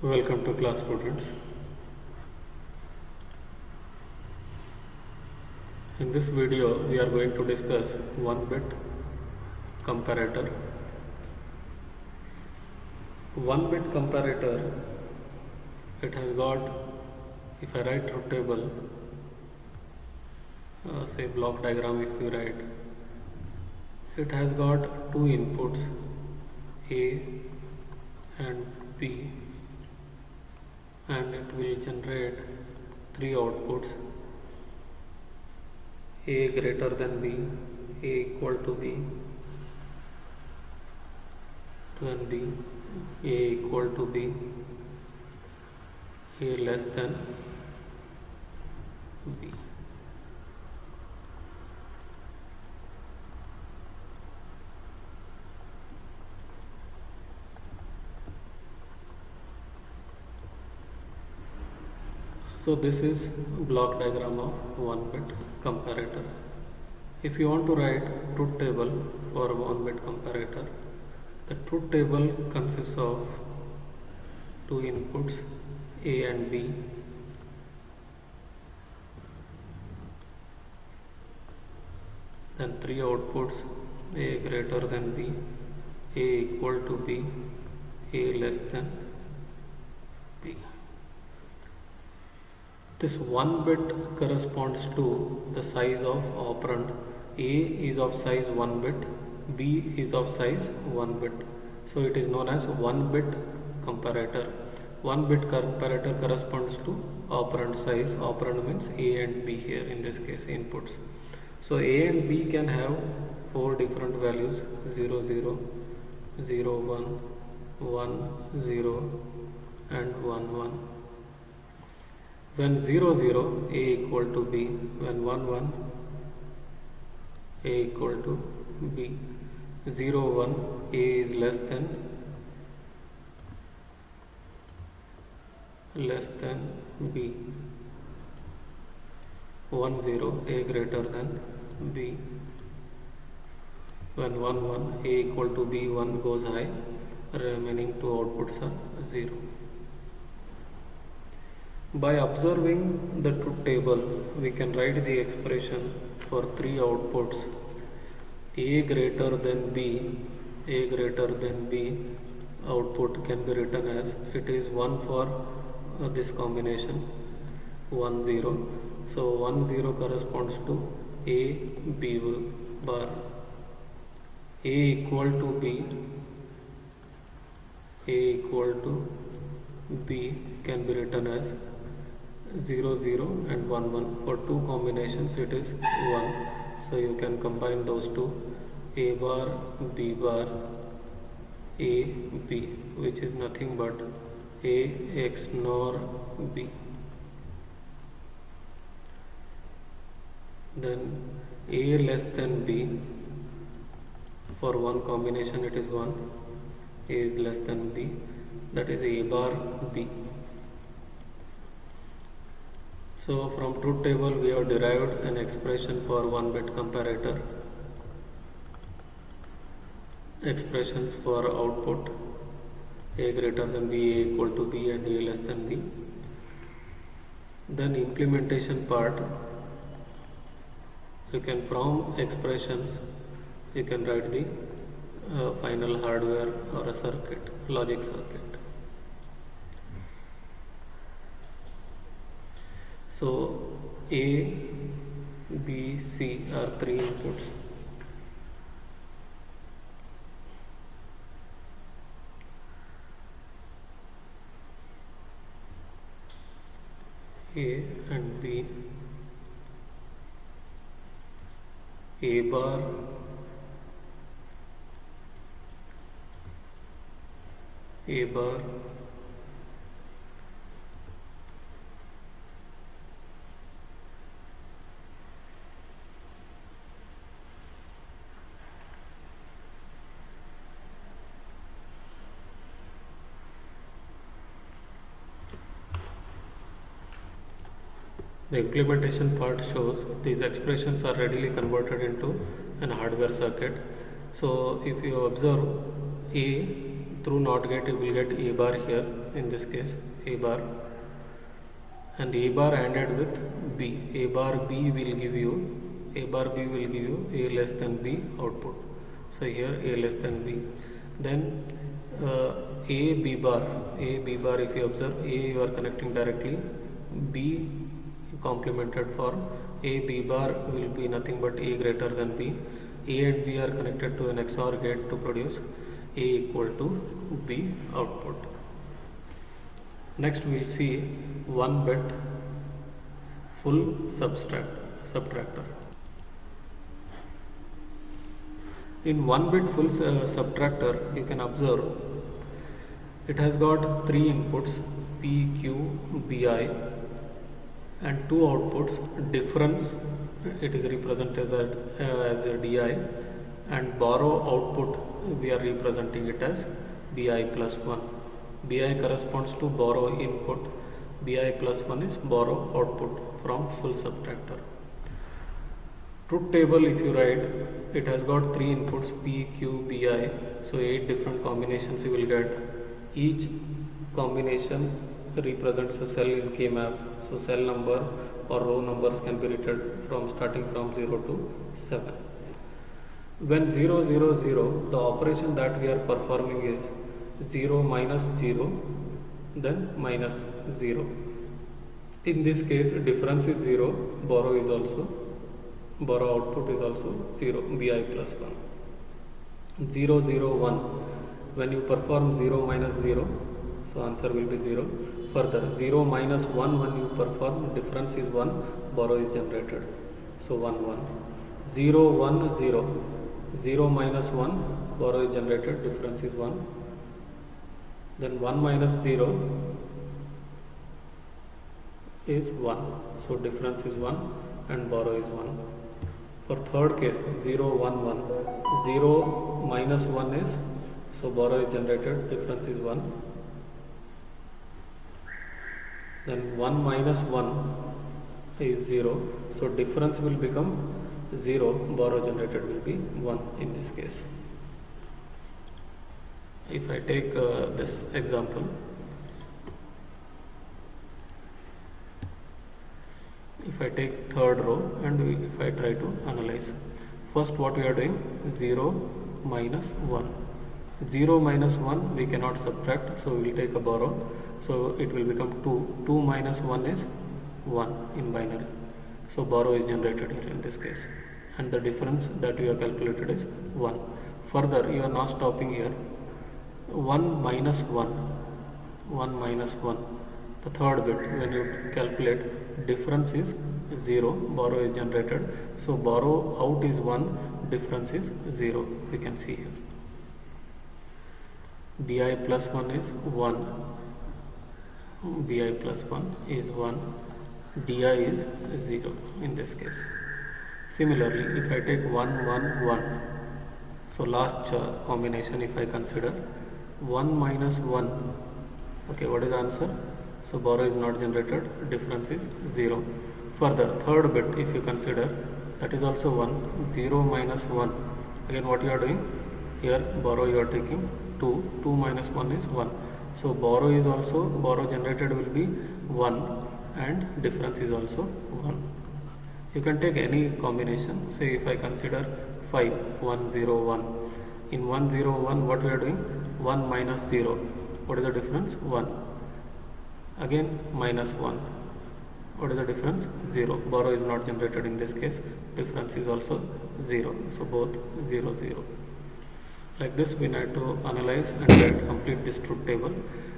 Welcome to class, students. In this video we are going to discuss one bit comparator. One bit comparator, it has got, if I write truth table, say block diagram, if you write, it has got two inputs A and B, and it will generate three outputs: A greater than B, A equal to B, then B, A equal to B, A less than B. So this is block diagram of one bit comparator. If you want to write truth table for one bit comparator, the truth table consists of two inputs A and B, then three outputs: A greater than B, A equal to B, A less than B. This one bit corresponds to the size of operand. A is of size 1 bit, B is of size 1 bit. So it is known as one bit comparator. One bit comparator corresponds to operand size. Operand means A and B here, in this case inputs. So A and B can have four different values: 0, 0, 0, 1, 1, 0 and 1, 1. When 0, 0, A equal to B. When 1, 1, A equal to B. 0, 1, A is less than B. 1, 0, A greater than B. When 1, 1, A equal to B, 1 goes high, remaining two outputs are 0. By observing the truth table, we can write the expression for three outputs: A greater than B. A greater than B output can be written as, it is 1 for this combination 1, 0. So 1, 0 corresponds to A, B bar. A equal to B, A equal to B can be written as 0, 0 and 1, 1. For two combinations it is 1. So you can combine those two: A bar, B bar, A, B, which is nothing but A X nor B. Then A less than B, for one combination it is 1. A is less than B, that is A bar B. So from truth table we have derived an expression for one bit comparator. Expressions for output: A greater than B, A equal to B and A less than B. Then implementation part, you can, from expressions you can write the final hardware or a circuit, logic circuit. So A, B, C are three inputs. A and B, A bar, A bar, the implementation part shows these expressions are readily converted into an hardware circuit. So if you observe A, through NOT gate you will get A bar here, in this case A bar, and A bar ANDed with B. A bar B will give you A less than B output. So here A less than B. Then A B bar, if you observe, A you are connecting directly, B complemented form, A B bar will be nothing but A greater than B. A and B are connected to an XOR gate to produce A equal to B output. Next we will see 1 bit full subtractor. In 1 bit full subtractor, you can observe it has got 3 inputs P, Q, Bi, and 2 outputs. Difference, it is represented as a Di, and borrow output we are representing it as Bi plus 1. Bi corresponds to borrow input, Bi plus 1 is borrow output from full subtractor. Truth table, if you write, it has got 3 inputs P, Q, Bi, so 8 different combinations you will get. Each combination represents a cell in K map, so cell number or row numbers can be written starting from 0 to 7. When 0, 0, 0, the operation that we are performing is 0 minus 0, then minus 0. In this case, difference is 0, borrow output is also 0, Bi plus 1. 0, 0, 1, when you perform 0 minus 0, so answer will be 0. Further, 0 minus 1, when you perform, difference is 1, borrow is generated, so 1, 1. 0, 1, 0, 0 minus 1, borrow is generated, difference is 1. Then 1 minus 0 is 1, so difference is 1 and borrow is 1. For third case, 0, 1, 1, 0 minus 1 is, so borrow is generated, difference is 1. Then 1 minus 1 is 0, so difference will become 0, borrow generated will be 1 in this case. If I take this example, if I take third row and if I try to analyze, first what we are doing, 0 minus 1. 0 minus 1 we cannot subtract, so we will take a borrow, so it will become 2. 2 minus 1 is 1 in binary, so borrow is generated here in this case, and the difference that you have calculated is 1. Further, you are not stopping here. 1 minus 1, the third bit, when you calculate, difference is 0, borrow is generated, so borrow out is 1, difference is 0, we can see here. Bi plus 1 is 1, Bi plus 1 is 1, Di is 0 in this case. Similarly, if I take 1, 1, 1, so last combination if I consider, 1 minus 1, okay, what is the answer? So borrow is not generated, difference is 0. Further, third bit if you consider, that is also 1, 0 minus 1, again what you are doing, here borrow you are taking 2, 2 minus 1 is 1, so borrow generated will be 1 and difference is also 1. You can take any combination, say if I consider 5, 1, 0, 1, in 1, 0, 1 what we are doing, 1 minus 0, what is the difference? 1, again minus 1, what is the difference? 0, borrow is not generated in this case, difference is also 0, so both 0, 0. Like this we need to analyze and complete this truth table.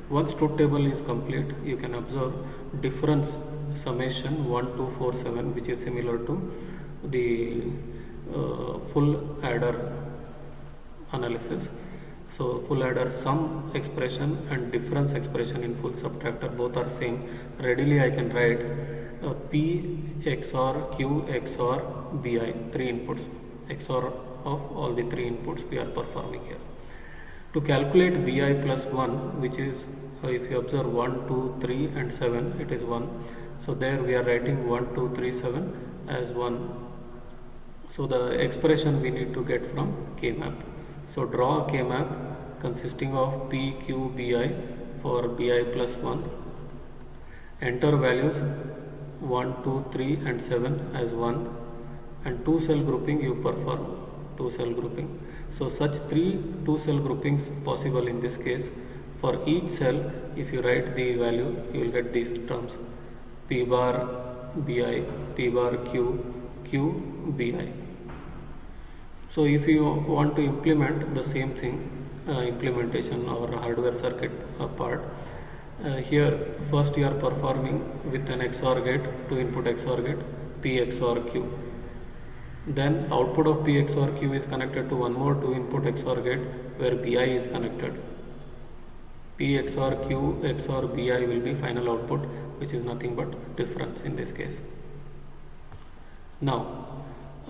Once truth table is complete, you can observe difference summation 1, 2, 4, 7, which is similar to the full adder analysis. So full adder sum expression and difference expression in full subtractor both are same. Readily I can write P XOR Q XOR Bi, 3 inputs, XOR of all the 3 inputs we are performing here. To calculate Bi plus 1, which is if you observe 1, 2, 3 and 7, it is 1. So there we are writing 1, 2, 3, 7 as 1. So the expression we need to get from K map. So draw a K map consisting of P, Q, Bi for Bi plus 1. Enter values 1, 2, 3 and 7 as 1, and 2 cell grouping you perform, 2 cell grouping. So such 3 2 cell groupings possible in this case. For each cell, if you write the value, you will get these terms: P bar Bi, P bar Q, Q Bi. So if you want to implement the same thing, implementation or hardware circuit part, here first you are performing with an XOR gate, 2 input XOR gate, P XOR Q. Then output of P XOR Q is connected to one more 2 input XOR gate where Bi is connected. P XOR Q XOR Bi will be final output, which is nothing but difference in this case. Now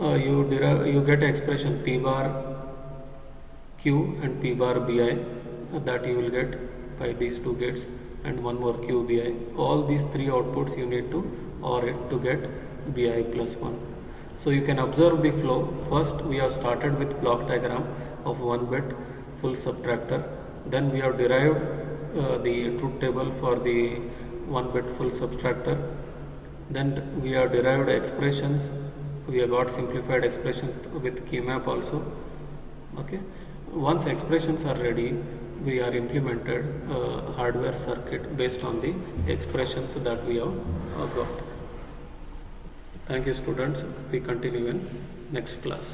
you get expression P bar Q and P bar Bi, that you will get by these 2 gates, and one more Q Bi. All these 3 outputs you need to OR it to get Bi plus 1. So you can observe the flow. First we have started with block diagram of 1 bit full subtractor. Then we have derived the truth table for the 1 bit full subtractor. Then we have derived expressions. We have got simplified expressions with key map also. Okay. Once expressions are ready, we are implemented hardware circuit based on the expressions that we have got. Thank you, students. We continue in next class.